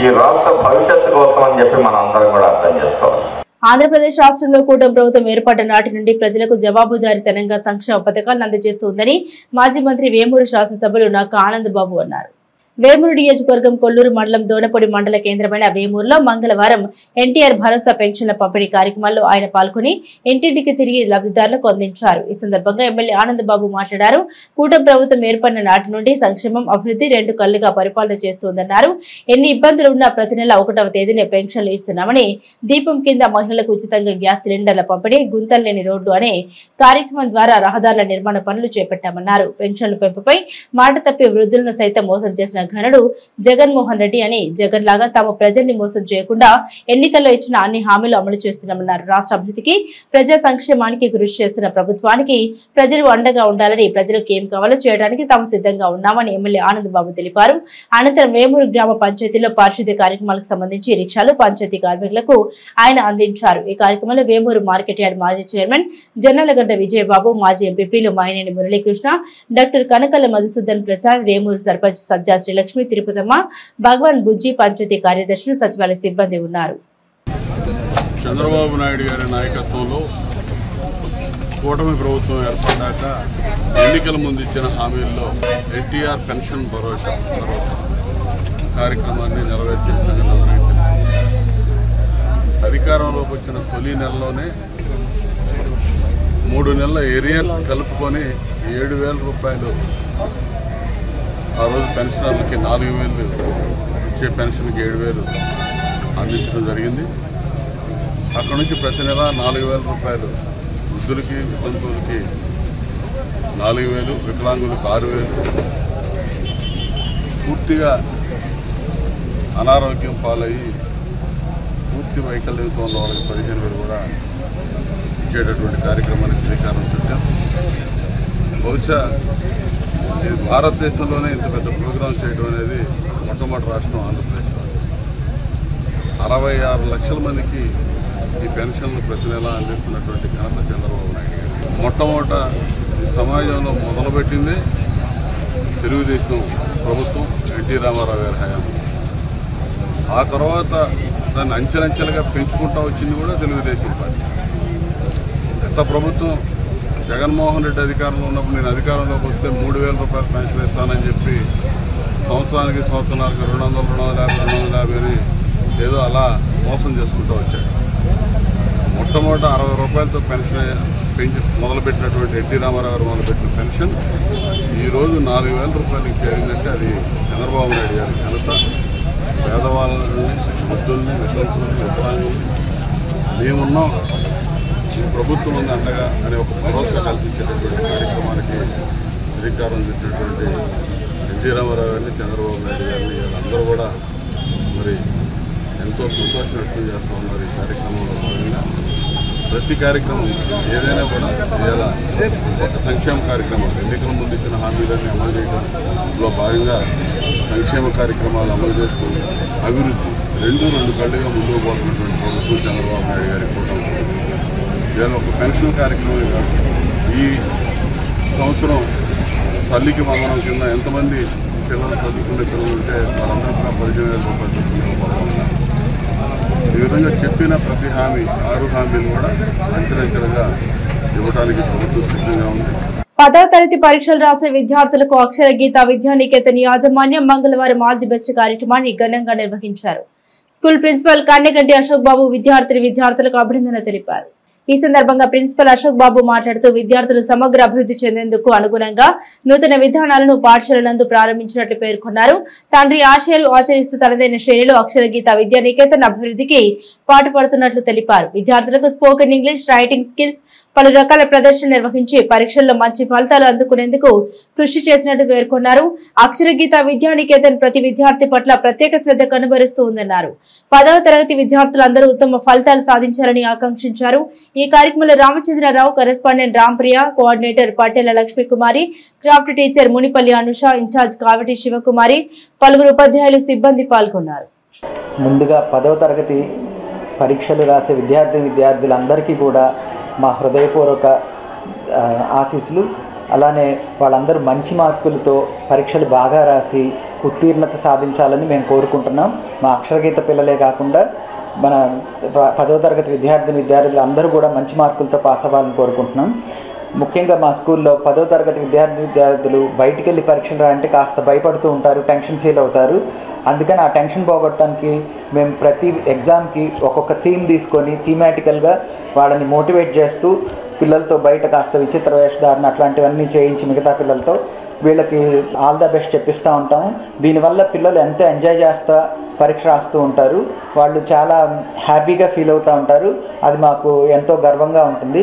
ఈ రాష్ట్ర భవిష్యత్తు కోసం అని చెప్పి మనం అందరం కూడా అర్థం చేసుకోవాలి. ఆంధ్రప్రదేశ్ రాష్ట్రంలో కూటమి ప్రభుత్వం ఏర్పడ్డ నాటి నుండి ప్రజలకు జవాబుదారీతనంగా సంక్షేమ పథకాలను అందజేస్తుందని మాజీ మంత్రి వేమూరు శాసనసభ్యులు నాక ఆనంద్ బాబు అన్నారు. వేమూరు నియోజకవర్గం కొల్లూరు మండలం దోనపొడి మండల కేంద్రమైన వేమూరులో మంగళవారం ఎన్టీఆర్ భరోసా పెన్షన్ల పంపిణీ కార్యక్రమాల్లో ఆయన పాల్గొని ఇంటింటికి తిరిగి లబ్ధిదారులకు అందించారు. ఈ సందర్భంగా ఎమ్మెల్యే ఆనందబాబు మాట్లాడారు. కూటమి ప్రభుత్వం ఏర్పడిన నాటి నుండి సంక్షేమం, అభివృద్ధి 2 కళ్లుగా పరిపాలన చేస్తోందన్నారు. ఎన్ని ఇబ్బందులు ఉన్నా ప్రతి నెల 1వ తేదీనే పెన్షన్లు ఇస్తున్నామని, దీపం కింద మహిళలకు ఉచితంగా గ్యాస్ సిలిండర్ల పంపిణీ, గుంతల్లేని రోడ్లు అనే కార్యక్రమం ద్వారా రహదారుల నిర్మాణ పనులు చేపట్టామన్నారు. పెన్షన్ల పెంపుపై మాట తప్పి వృద్ధులను సైతం మోసం చేసిన ఘనుడు జగన్మోహన్ రెడ్డి అని, జగన్ లాగా తాము ప్రజల్ని మోసం చేయకుండా ఎన్నికల్లో ఇచ్చిన అన్ని హామీలు అమలు చేస్తున్నామన్నారు. రాష్ట్ర అభివృద్ధికి, ప్రజా సంక్షేమానికి కృషి చేస్తున్న ప్రభుత్వానికి ప్రజలు అండగా ఉండాలని, ప్రజలకు ఏం కావాలో చేయడానికి తాము సిద్ధంగా ఉన్నామని ఎమ్మెల్యే ఆనంద్ బాబు తెలిపారు. అనంతరం వేమూరు గ్రామ పంచాయతీలో పారిశుద్ధ్య కార్యక్రమాలకు సంబంధించి రిక్షాలు పంచాయతీ కార్మికులకు ఆయన అందించారు. ఈ కార్యక్రమంలో వేమూరు మార్కెట్ యార్డ్ మాజీ చైర్మన్ జొన్నలగడ్డ విజయబాబు, మాజీ ఎంపీపీలు మాయనేని మురళీకృష్ణ, డాక్టర్ కనకల మధుసూదన్ ప్రసాద్, వేమూరు సర్పంచ్ సజ్జా శ్రీలక్ష్మి, తిరుపతమ్మ, భగవాన్ బుజ్జి, పంచాయతీ కార్యదర్శులు, సచివాలయ సిబ్బంది ఉన్నారు. చంద్రబాబు నాయుడు గారి నాయకత్వంలో కూటమి ప్రభుత్వం ఏర్పడ్డాక ఎన్నికల ముందు ఇచ్చిన హామీల్లో ఎన్టీఆర్ పెన్షన్ భరోసా కార్యక్రమాన్ని నెరవేర్చేసిన అధికారంలోకి వచ్చిన తొలి నెలలోనే 3 నెలల ఏరియర్స్ కలుపుకొని 7,000 రూపాయలు ఆ రోజు పెన్షనర్లకి 4,000 ఇచ్చే పెన్షన్కి 7,000 అందించడం జరిగింది. అక్కడ నుంచి ప్రతి నెల 4,000 రూపాయలు వృద్ధులకి, వితంతువులకి 4,000, వికలాంగులకు 6,000, పూర్తిగా అనారోగ్యం పాలయ్యి పూర్తి వైకల్యంతో ఉన్న వాళ్ళకి 15,000 కూడా ఇచ్చేటటువంటి కార్యక్రమానికి శ్రీకారం చుట్టాం. బహుశా ఇది భారతదేశంలోనే ఇంత పెద్ద ప్రోగ్రాం చేయడం అనేది మొట్టమొదటి రాష్ట్రం ఆంధ్రప్రదేశ్. 66 లక్షల మందికి ఈ పెన్షన్లు ప్రతి నెల అందిస్తున్నటువంటి ఘనత చంద్రబాబు నాయుడు గారు. మొట్టమొదట సమాజంలో మొదలుపెట్టింది తెలుగుదేశం ప్రభుత్వం, ఎన్టీ రామారావు గారి హయాం. ఆ తర్వాత దాన్ని అంచెలంచెలుగా పెంచుకుంటూ వచ్చింది కూడా తెలుగుదేశం పార్టీ. గత ప్రభుత్వం జగన్మోహన్ రెడ్డి అధికారంలో ఉన్నప్పుడు నేను అధికారంలోకి వస్తే 3,000 రూపాయలు పెన్షన్ ఇస్తానని చెప్పి సంవత్సరానికి 200, 250, 250 అని ఏదో అలా మోసం చేసుకుంటూ వచ్చాడు. మొట్టమొదట 60 రూపాయలతో పెన్షన్ పెంచి మొదలుపెట్టినటువంటి ఎన్టీ రామారావు గారు మొదలుపెట్టిన పెన్షన్ ఈరోజు 4,000 రూపాయలకి చేరిందంటే అది చంద్రబాబు నాయుడు గారి ఘనత. పేదవాళ్ళని, వృద్ధుల్ని, వితంతుల్ని, వికలాంగుల్ని మేమున్నాం, ఈ ప్రభుత్వం ఉంది అండగా అనే ఒక భరోసా కల్పించేటటువంటి కార్యక్రమానికి శ్రీకారం చుట్టినటువంటి ఎన్టీ రామారావు గారిని, చంద్రబాబు నాయుడు గారిని అందరూ కూడా మరి ఎంతో సంతోషం వ్యక్తం చేస్తూ ఉన్నారు. ఈ కార్యక్రమంలో భాగంగా ప్రతి కార్యక్రమం ఏదైనా కూడా ఇలా ఒక సంక్షేమ కార్యక్రమాలు, ఎన్నికల ముందు ఇచ్చిన హామీలన్నీ అమలు చేయడంలో భాగంగా సంక్షేమ కార్యక్రమాలు అమలు చేస్తూ అభివృద్ధి 2 కళ్ళుగా ముందుకు పోతున్నటువంటి ప్రభుత్వం చంద్రబాబు నాయుడు గారి కూటమి. ఇవాళ ఒక పెన్షన్ కార్యక్రమం కాదు, ఈ సంవత్సరం తల్లికి వందనం కింద ఎంతమంది పిల్లలు చదువుకునే పిల్లలు ఉంటే వాళ్ళందరూ కూడా 15,000 రూపాయలు చదువుకునే. ఈ విధంగా చెప్పిన ప్రతి హామీ 6 హామీలు కూడా అంచెలంచెలుగా ఇవ్వడానికి ప్రభుత్వం సిద్ధంగా ఉంది. 10వ తరగతి పరీక్షలు రాసే విద్యార్థులకు అక్షర గీత విద్యానికేతన్ యాజమాన్యం మంగళవారం ఆల్ ది బెస్ట్ కార్యక్రమాన్ని ఘనంగా నిర్వహించారు. స్కూల్ ప్రిన్సిపల్ కన్నెగంటి అశోక్ బాబు విద్యార్థులకు అభినందన తెలిపారు. ఈ సందర్భంగా ప్రిన్సిపల్ అశోక్ బాబు మాట్లాడుతూ విద్యార్థులు సమగ్ర అభివృద్ధి చెందేందుకు అనుగుణంగా నూతన విధానాలను పాఠశాల నందు ప్రారంభించినట్లు పేర్కొన్నారు. తండ్రి ఆశయాలు ఆచరిస్తూ తనదైన శ్రేణిలో అక్షర గీత విద్యా నికేతన్ అభివృద్ధికి పాటుపడుతున్నట్లు తెలిపారు. విద్యార్థులకు స్పోకెన్ ఇంగ్లీష్, రైటింగ్ స్కిల్స్, పలు రకాల ప్రదర్శన నిర్వహించి పరీక్షల్లో మంచి ఫలితాలు అందుకునేందుకు కృషి చేసినట్టు పేర్కొన్నారు. అక్షర గీత విద్యా నికేతన్ ప్రతి విద్యార్థి పట్ల ప్రత్యేక శ్రద్ధ కనబరుస్తూ ఉందన్నారు. 10వ తరగతి విద్యార్థులందరూ ఉత్తమ ఫలితాలు సాధించాలని ఆకాంక్షించారు. ఈ కార్యక్రమంలో Ramachandrarao, correspondent Rampriya, coordinator Patela Lakshmikumari, craft teacher Munipalli Anusha, in charge Kavati Sivakumari, పలువురు ఉపాధ్యాయులు, సిబ్బంది పాల్గొన్నారు. ముందుగా 10వ తరగతి పరీక్షలు రాసే విద్యార్థులందరికీ కూడా మా హృదయపూర్వక ఆశీస్సులు. అలానే వాళ్ళందరూ మంచి మార్కులతో పరీక్షలు బాగా రాసి ఉత్తీర్ణత సాధించాలని మేము కోరుకుంటున్నాం. మా అక్షరగీత పిల్లలే కాకుండా మన 10వ తరగతి విద్యార్థులు అందరూ కూడా మంచి మార్కులతో పాస్ అవ్వాలని కోరుకుంటున్నాం. ముఖ్యంగా మా స్కూల్లో 10వ తరగతి విద్యార్థులు బయటికి వెళ్ళి పరీక్షలు రాయంటే కాస్త భయపడుతూ ఉంటారు, టెన్షన్ ఫీల్ అవుతారు. అందుకని ఆ టెన్షన్ పోగొట్టడానికి మేము ప్రతి ఎగ్జామ్కి ఒక్కొక్క థీమ్ తీసుకొని థీమాటికల్గా వాళ్ళని మోటివేట్ చేస్తూ పిల్లలతో బయట కాస్త విచిత్ర వేషధారణ అట్లాంటివన్నీ చేయించి మిగతా పిల్లలతో వీళ్ళకి ఆల్ ద బెస్ట్ చెప్పిస్తూ ఉంటాము. దీనివల్ల పిల్లలు ఎంతో ఎంజాయ్ చేస్తూ పరీక్ష రాస్తూ ఉంటారు. వాళ్ళు చాలా హ్యాపీగా ఫీల్ అవుతూ ఉంటారు. అది మాకు ఎంతో గర్వంగా ఉంటుంది.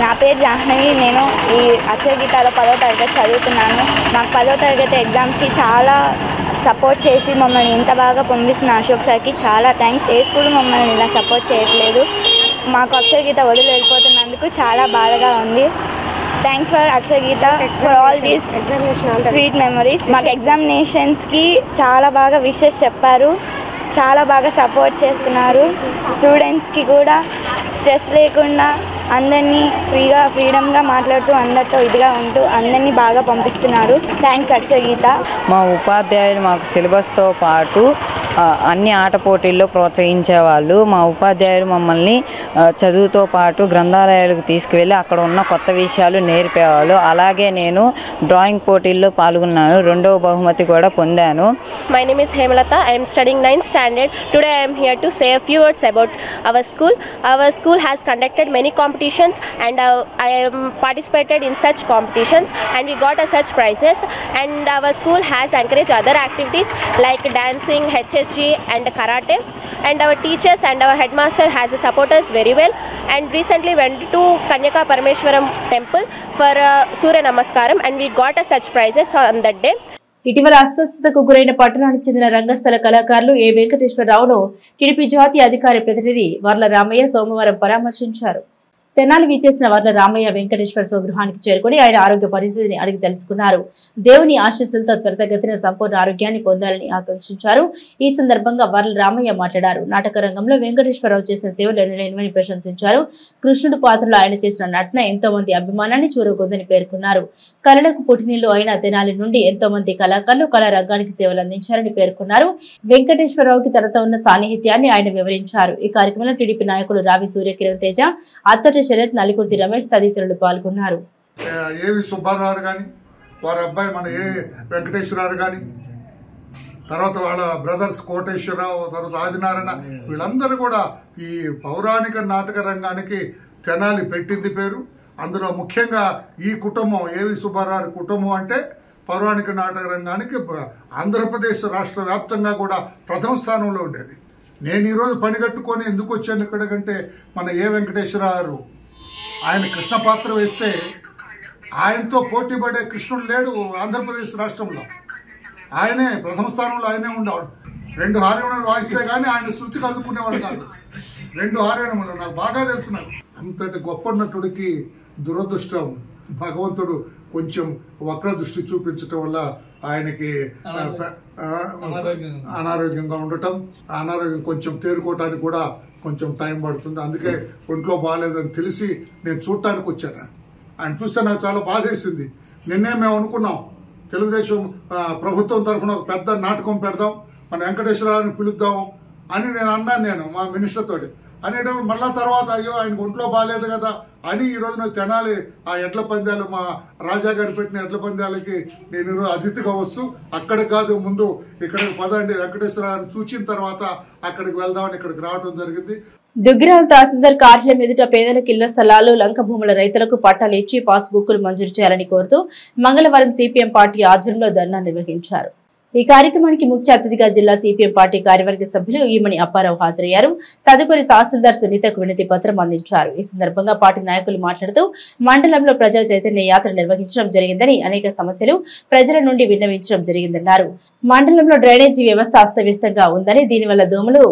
నా పేరు జాహ్నవి. నేను ఈ అక్షర గీతాలో 10వ తరగతి చదువుతున్నాను. మాకు 10వ తరగతి ఎగ్జామ్స్కి చాలా సపోర్ట్ చేసి మమ్మల్ని ఇంత బాగా పంపిస్తున్న అశోక్ సార్కి చాలా థ్యాంక్స్. ఏ స్కూల్ మమ్మల్ని ఇలా సపోర్ట్ చేయట్లేదు. మాకు అక్షర గీత వదిలి వెళ్ళిపోతున్నందుకు చాలా బాధగా ఉంది. Thanks for Akshara Geetha for all these sweet memories. మాకు ఎగ్జామినేషన్స్కి చాలా బాగా విషెస్ చెప్పారు, చాలా బాగా సపోర్ట్ చేస్తున్నారు. స్టూడెంట్స్కి కూడా స్ట్రెస్ లేకుండా అందరినీ ఫ్రీడమ్గా మాట్లాడుతూ అందరితో ఇదిగా ఉంటూ అందరినీ బాగా పంపిస్తున్నారు. థ్యాంక్స్ అక్షర గీత. మా ఉపాధ్యాయులు మాకు సిలబస్తో పాటు అన్ని ఆట పోటీల్లో ప్రోత్సహించేవాళ్ళు. మా ఉపాధ్యాయులు మమ్మల్ని చదువుతో పాటు గ్రంథాలయాలకు తీసుకువెళ్ళి అక్కడ ఉన్న కొత్త విషయాలు నేర్పేవాళ్ళు. అలాగే నేను డ్రాయింగ్ పోటీల్లో పాల్గొన్నాను, 2వ బహుమతి కూడా పొందాను. My name is Hemalata. I am studying 9th standard. Today I am here to say a few words about our school. Our school has conducted many competitions and I am participated in such competitions and we got such prizes, and our school has encouraged other activities like dancing, HSG and karate, and our teachers and our headmaster has supported us very well, and recently went to Kanyaka Parameshwaram temple for Surya Namaskaram and we got such prizes on that day. ఇటీవల అస్వస్థతకు గురైన పట్టణానికి చెందిన రంగస్థల కళాకారులు ఏ వెంకటేశ్వరరావును TDP జాతీయ అధికారి ప్రతినిధి వర్ల రామయ్య సోమవారం పరామర్శించారు. తెనాలి విచ్చేసిన వర్ల రామయ్య వెంకటేశ్వర స్వగృహానికి చేరుకుని ఆయన ఆరోగ్య పరిస్థితిని అడిగి తెలుసుకున్నారు. దేవుని ఆశీస్సులతో త్వరితగతిన సంపూర్ణ ఆరోగ్యాన్ని పొందాలని ఆకాంక్షించారు. ఈ సందర్భంగా వర్ల రామయ్య మాట్లాడారు. నాటక రంగంలో వెంకటేశ్వరరావు చేసిన సేవలు ఎన్నలేనివని ప్రశంసించారు. కృష్ణుడు పాత్రలో ఆయన చేసిన నటన ఎంతో మంది అభిమానాన్ని చూరగొందని పేర్కొన్నారు. కళలకు పుట్టినిల్లు అయిన తెనాలి నుండి ఎంతో మంది కళాకారులు కళారంగానికి సేవలు అందించారని పేర్కొన్నారు. వెంకటేశ్వరరావుకి తనతో ఉన్న సాన్నిహిత్యాన్ని ఆయన వివరించారు. ఈ కార్యక్రమంలో టీడీపీ నాయకులు రావి సూర్యకిరణ్ తేజ, అత్తటి శరత్, నలికుర్తి రమేష్ తదితరులు పాల్గొన్నారు. ఏవి సుబ్బారావు కానీ, వారి అబ్బాయి మన ఏ వెంకటేశ్వరరావు కానీ, తర్వాత వాళ్ళ బ్రదర్స్ కోటేశ్వరరావు, తర్వాత ఆదినారాయణ, వీళ్ళందరూ కూడా ఈ పౌరాణిక నాటక రంగానికి తెనాలి పెట్టింది పేరు. అందులో ముఖ్యంగా ఈ కుటుంబం ఏవి సుబ్బారావు కుటుంబం అంటే పౌరాణిక నాటక రంగానికి ఆంధ్రప్రదేశ్ రాష్ట్ర వ్యాప్తంగా కూడా ప్రథమ స్థానంలో ఉండేది. నేను ఈరోజు పని కట్టుకొని ఎందుకు వచ్చాను ఇక్కడికంటే మన ఏ వెంకటేశ్వరరావు ఆయన కృష్ణ పాత్ర వేస్తే ఆయనతో పోటీ పడే కృష్ణుడు లేడు ఆంధ్రప్రదేశ్ రాష్ట్రంలో. ఆయనే ప్రథమ స్థానంలో ఆయనే ఉండేవాడు. 2 హార్మోనియాలు వాయిస్తే కానీ ఆయన శృతికి అందుకునేవాడు కాదు. 2 హార్మోనియాలు నాకు బాగా తెలుసు. నాకు అంతటి గొప్ప నటుడికి దురదృష్టం, భగవంతుడు కొంచెం వక్ర దృష్టి చూపించటం వల్ల ఆయనకి అనారోగ్యంగా ఉండటం, అనారోగ్యం కొంచెం తేరుకోవటానికి కూడా కొంచెం టైం పడుతుంది. అందుకే ఒంట్లో బాగాలేదని తెలిసి నేను చూడటానికి వచ్చాను. ఆయన చూస్తే నాకు చాలా బాధేసింది. నిన్నే మేము అనుకున్నాం తెలుగుదేశం ప్రభుత్వం తరఫున ఒక పెద్ద నాటకం పెడదాం, మన వెంకటేశ్వరరావుని పిలుద్దాం అని నేను అన్నాను మా మినిస్టర్ తోటి. అనేటప్పుడు మళ్ళా తర్వాత అయ్యో ఆయనకు ఒంట్లో బాగాలేదు కదా అని ఈ రోజున తెనాలి ఆ ఎడ్ల పందాలు మా రాజా గారు పెట్టిన ఎడ్ల పందాలకి నేను ఈరోజు అతిథిగా వస్తూ అక్కడికి కాదు ముందు ఇక్కడికి పదండి వెంకటేశ్వరరావుని చూసిన తర్వాత అక్కడికి వెళ్దామని ఇక్కడికి రావడం జరిగింది. దుగ్గిరాల తహసీల్దార్ కార్యాలయం ఎదుట పేదలకు ఇళ్ల స్థలాలు లంక భూముల రైతులకు పట్టాలు ఇచ్చి పాస్ బుక్కులు మంజూరు చేయాలని కోరుతూ మంగళవారం సిపిఎం పార్టీ ఆధ్వర్యంలో ధర్నా నిర్వహించారు. ఈ కార్యక్రమానికి ముఖ్య అతిథిగా జిల్లా సిపిఎం పార్టీ కార్యవర్గ సభ్యులు ఈమని అప్పారావు హాజరయ్యారు. తదుపరి తహసీల్దార్ సునీతకు వినతి పత్రం అందించారు. ఈ సందర్భంగా పార్టీ నాయకులు మాట్లాడుతూ మండలంలో ప్రజా చైతన్య యాత్ర నిర్వహించడం జరిగిందని, అనేక సమస్యలు ప్రజల నుండి విన్నవించడం జరిగిందన్నారు. మండలంలో డ్రైనేజీ వ్యవస్థ అస్తవ్యస్తంగా ఉందని, దీనివల్ల దోమలు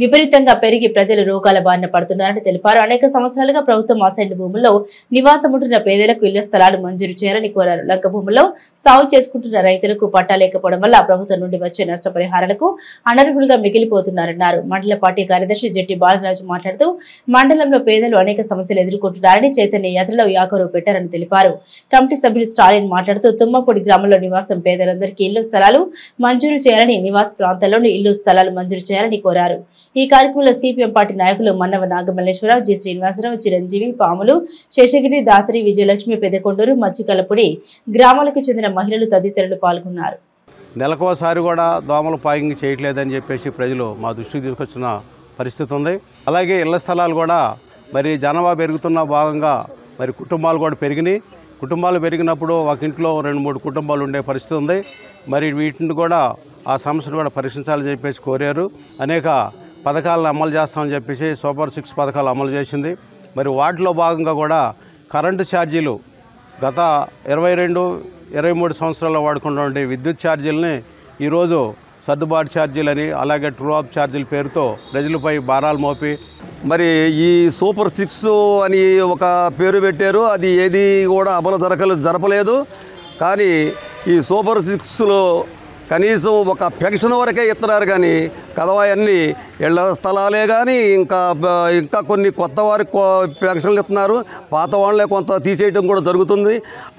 విపరీతంగా పెరిగి ప్రజలు రోగాల బారిన పడుతున్నారని తెలిపారు. అనేక సంవత్సరాలుగా ప్రభుత్వం అసైన్డ్ భూముల్లో నివాసముంటున్న పేదలకు ఇళ్ల స్థలాలు మంజూరు చేయాలని కోరారు. లంక భూముల్లో సాగు చేసుకుంటున్న రైతులకు పట్టా లేకపోవడం వల్ల ప్రభుత్వం నుండి వచ్చే నష్టపరిహారాలకు అనర్హులుగా మిగిలిపోతున్నారన్నారు. మండల పార్టీ కార్యదర్శి జెట్టి బాలరాజు మాట్లాడుతూ మండలంలో పేదలు అనేక సమస్యలు ఎదుర్కొంటున్నారని, చైతన్య యాత్రలో యాకరు పెట్టారని తెలిపారు. కమిటీ సభ్యులు స్టాలిన్ మాట్లాడుతూ తుమ్మపూడి గ్రామంలో నివాసం పేదలందరికీ ఇళ్ల స్థలాలు మంజూరు చేయాలని, నివాస ప్రాంతాల్లోని ఇళ్ల స్థలాలు మంజూరు చేయాలని కోరారు. ఈ కార్యక్రమంలో సిపిఎం పార్టీ నాయకులు మన్నవ నాగమల్లేశ్వరరావు, జి శ్రీనివాసరావు, చిరంజీవి, పాములు, శేషగిరి, దాసరి, విజయలక్ష్మి, పెదకొండూరు, మచ్చికలపూడి గ్రామాలకు చెందిన మహిళలు తదితరులు పాల్గొన్నారు. నెలకోసారి కూడా దోమలు పాయింగ్ చేయట్లేదని చెప్పేసి ప్రజలు మా దృష్టికి తీసుకొచ్చిన పరిస్థితి ఉంది. అలాగే ఇళ్ల స్థలాలు కూడా మరి జనాభా పెరుగుతున్న భాగంగా మరి కుటుంబాలు కూడా పెరిగినాయి. కుటుంబాలు పెరిగినప్పుడు ఒక ఇంట్లో 2-3 కుటుంబాలు ఉండే పరిస్థితి ఉంది. మరి వీటిని కూడా ఆ సమస్యను కూడా పరీక్షించాలని చెప్పేసి కోరారు. అనేక పథకాలను అమలు చేస్తామని చెప్పేసి సూపర్ 6 పథకాలు అమలు చేసింది. మరి వాటిలో భాగంగా కూడా కరెంటు ఛార్జీలు గత 22-23 సంవత్సరాల్లో వాడుకున్నటువంటి విద్యుత్ ఛార్జీలని ఈరోజు సర్దుబాటు ఛార్జీలని, అలాగే ట్రూ ఆఫ్ ఛార్జీల పేరుతో ప్రజలపై భారాలు మోపి మరి ఈ సూపర్ 6 అని ఒక పేరు పెట్టారు. అది ఏది కూడా అమలు జరపలేదు. కానీ ఈ సూపర్ 6లో కనీసం ఒక పెన్షన్ వరకే ఇస్తున్నారు. కానీ కదవాయన్నీ ఇళ్ల స్థలాలే కానీ ఇంకా కొన్ని కొత్త వారికి పెన్షన్లు ఇస్తున్నారు. పాత వాళ్ళే కొంత తీసేయడం కూడా జరుగుతుంది.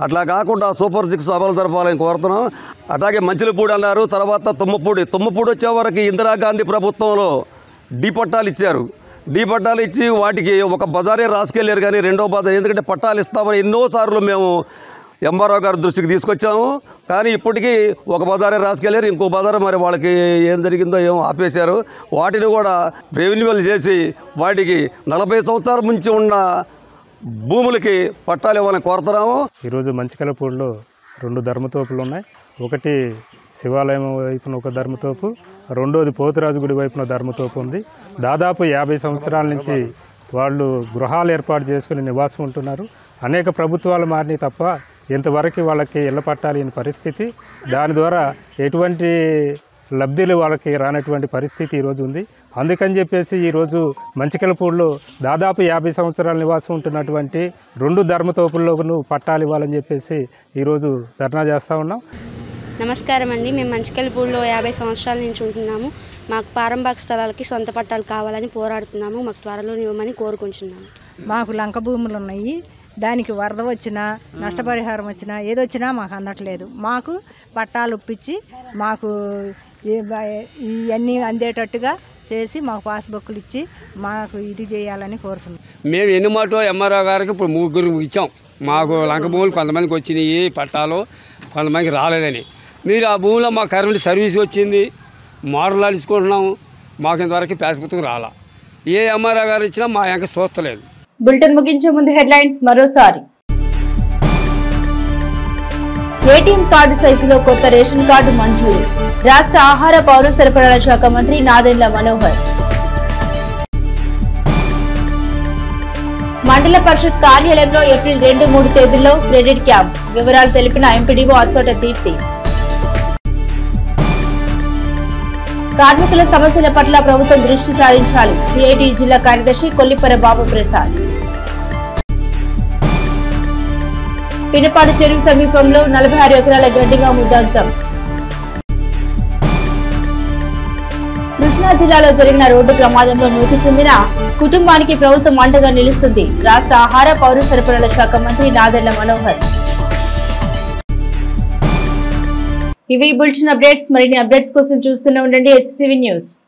అట్లా కాకుండా సూపర్ 6 అమలు జరపాలని కోరుతున్నాం. అట్లాగే మంచిలపూడి అన్నారు, తర్వాత తుమ్మపూడి వచ్చే వరకు ఇందిరాగాంధీ ప్రభుత్వంలో డీ పట్టాలు ఇచ్చారు. డీ పట్టాలు ఇచ్చి వాటికి ఒక బజారే రాసుకెళ్ళారు. కానీ రెండో బజార్, ఎందుకంటే పట్టాలు ఇస్తామని ఎన్నోసార్లు మేము ఎంఆర్ఓ గారి దృష్టికి తీసుకొచ్చాము. కానీ ఇప్పటికీ ఒక బజారే రాసుకెళ్ళారు, ఇంకో బజారు మరి వాళ్ళకి ఏం జరిగిందో ఏమో ఆపేశారు. వాటిని కూడా రెవెన్యూలు చేసి వాటికి 40 సంవత్సరాల నుంచి ఉన్న భూములకి పట్టాలు ఇవ్వాలని కోరుతున్నాము. ఈరోజు మంచికలపూడిలో 2 ధర్మతోపులు ఉన్నాయి. ఒకటి శివాలయం వైపున ఒక ధర్మతోపు, రెండోది పోతురాజు గుడి వైపున ధర్మతోపు ఉంది. దాదాపు 50 సంవత్సరాల నుంచి వాళ్ళు గృహాలు ఏర్పాటు చేసుకుని నివాసం ఉంటున్నారు. అనేక ప్రభుత్వాలు మారినాయి తప్ప ఇంతవరకు వాళ్ళకి ఇళ్ల పట్టాలు లేని పరిస్థితి. దాని ద్వారా ఎటువంటి లబ్ధిలు వాళ్ళకి రానటువంటి పరిస్థితి ఈరోజు ఉంది. అందుకని చెప్పేసి ఈరోజు మంచికలపూడిలో దాదాపు 50 సంవత్సరాల నివాసం ఉంటున్నటువంటి 2 ధర్మతోపుల్లోనూ పట్టాలు ఇవ్వాలని చెప్పేసి ఈరోజు ధర్నా చేస్తూ ఉన్నాం. నమస్కారం అండి. మేము మంచికలపూడిలో 50 సంవత్సరాల నుంచి ఉంటున్నాము. మాకు పారంబాక్ స్థలాలకి సొంత పట్టాలు కావాలని పోరాడుతున్నాము. మాకు త్వరలో ఇవ్వమని కోరుకుంటున్నాము. మాకు లంక భూములు ఉన్నాయి. దానికి వరద వచ్చినా, నష్టపరిహారం వచ్చినా, ఏదొచ్చినా మాకు అందట్లేదు. మాకు పట్టాలు ఇప్పించి మాకు ఇవన్నీ అందేటట్టుగా చేసి మాకు పాస్బుక్లు ఇచ్చి మాకు ఇది చేయాలని కోరుతున్నాం. మేము ఎన్నిమాటో ఎంఆర్ఓ గారికి ఇప్పుడు 3 ఇచ్చాం. మాకు లంక భూములు కొంతమందికి వచ్చినాయి పట్టాలు, కొంతమందికి రాలేదని. మీరు ఆ భూమిలో మా కరెంట్ సర్వీస్ వచ్చింది, మోటార్లు అడుచుకుంటున్నాము. మాకు ఇంతవరకు పాస్బుక్ రాలా. ఏ ఎంఆర్ఓ గారు ఇచ్చినా మా యొక్క చూస్తలేదు. బులెటిన్ ముగించే ముందు హెడ్లైన్స్ మరోసారి. ఏటీఎం కార్డు సైజులో కొత్త రేషన్ కార్డు మంజూరు. రాష్ట్ర ఆహార పౌర సరఫరాల శాఖ మంత్రి నాదెండ్ల మనోహర్. మండల పరిషత్ కార్యాలయంలో ఏప్రిల్ 2-3 తేదీల్లో క్రెడిట్ క్యాంప్. వివరాలు తెలిపిన ఎంపీడీఓ అత్తోట దీప్తి. కార్మికుల సమస్యల పట్ల ప్రభుత్వం దృష్టి సారించాలి. సిఐటి జిల్లా కార్యదర్శి కొల్లిపర బాబు ప్రసాద్. పినపాడు చెరువు సమీపంలో 46 ఎకరాల గడ్డిగా ముద్దగ్ధం. కృష్ణా జిల్లాలో జరిగిన రోడ్డు ప్రమాదంలో మృతి చెందిన కుటుంబానికి ప్రభుత్వం అండగా నిలుస్తుంది. రాష్ట్ర ఆహార పౌర సరఫరాల శాఖ మంత్రి నాదెండ్ల మనోహర్. ఇవి బులెటిన్ అప్డేట్స్. మరిన్ని అప్డేట్స్ కోసం చూస్తూనే ఉండండి HCV న్యూస్.